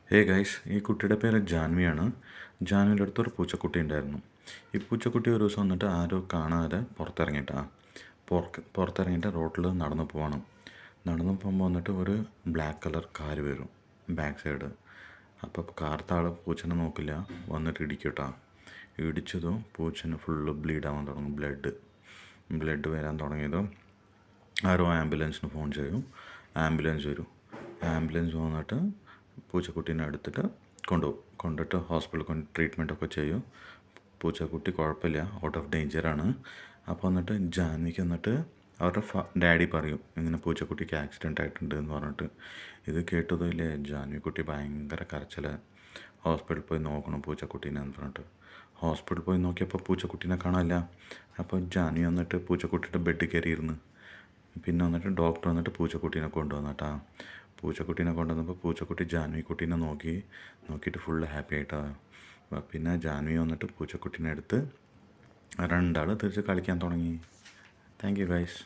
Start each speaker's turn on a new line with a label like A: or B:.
A: Hey guys, ഈ കുട്ടിയുടെ പേര് ജാൻവിയാണ്. ജാൻവിയുടെ അടുത്തൊരു പൂച്ചക്കുട്ടി ഉണ്ടായിരുന്നു. ഈ പൂച്ചക്കുട്ടി ഒരു ദിവസം വന്നിട്ട് ആരോ കാണാതെ പുറത്തിറങ്ങിയിട്ട് റോട്ടിൽ നടന്നു പോവാണ്. നടന്നു പോകുമ്പോൾ വന്നിട്ട് ഒരു ബ്ലാക്ക് കളർ കാർ വരും ബാക്ക് സൈഡ്. അപ്പോൾ കാർത്ത ആൾ പൂച്ചനെ നോക്കില്ല, വന്നിട്ട് ഇടിക്കട്ടാ. ഇടിച്ചതും പൂച്ചന് ഫുള്ള് ബ്ലീഡ് ആവാൻ തുടങ്ങും. ബ്ലഡ് വരാൻ തുടങ്ങിയതും ആരോ ആംബുലൻസിന് ഫോൺ ചെയ്യും. ആംബുലൻസ് വരും. ആംബുലൻസ് വന്നിട്ട് പൂച്ചക്കുട്ടീനെ എടുത്തിട്ട് കൊണ്ടിട്ട് ഹോസ്പിറ്റലിൽ ട്രീറ്റ്മെൻറ്റൊക്കെ ചെയ്യും. പൂച്ചക്കുട്ടി കുഴപ്പമില്ല, ഔട്ട് ഓഫ് ഡേഞ്ചറാണ്. അപ്പോൾ വന്നിട്ട് ജാൻവിക്ക് വന്നിട്ട് അവരുടെ ഡാഡി പറയും ഇങ്ങനെ പൂച്ചക്കുട്ടിക്ക് ആക്സിഡൻ്റ് ആയിട്ടുണ്ട് എന്ന് പറഞ്ഞിട്ട്. ഇത് കേട്ടതും ഇല്ലേ, ജാൻവിക്കുട്ടി ഭയങ്കര കരച്ചിൽ. ഹോസ്പിറ്റലിൽ പോയി നോക്കണം പൂച്ചക്കുട്ടീനെ എന്ന് പറഞ്ഞിട്ട്. ഹോസ്പിറ്റലിൽ പോയി നോക്കിയപ്പോൾ പൂച്ചക്കുട്ടീനെ കാണാനില്ല. അപ്പോൾ ജാൻവി വന്നിട്ട് പൂച്ചക്കുട്ടിയുടെ ബെഡിൽ കയറിയിരുന്നു. പിന്നെ വന്നിട്ട് ഡോക്ടർ വന്നിട്ട് പൂച്ചക്കുട്ടീനെ കൊണ്ടുവന്നിട്ടാ. പൂച്ചക്കുട്ടീനെ കൊണ്ടുവന്നപ്പോൾ പൂച്ചക്കുട്ടി ജാൻവിക്കുട്ടീനെ നോക്കിയിട്ട് ഫുള്ള് ഹാപ്പി ആയിട്ടാണ്. പിന്നെ ജാൻവി വന്നിട്ട് പൂച്ചക്കുട്ടീനെ എടുത്ത് രണ്ടാൾ തിരിച്ച് കളിക്കാൻ തുടങ്ങി. Thank you guys.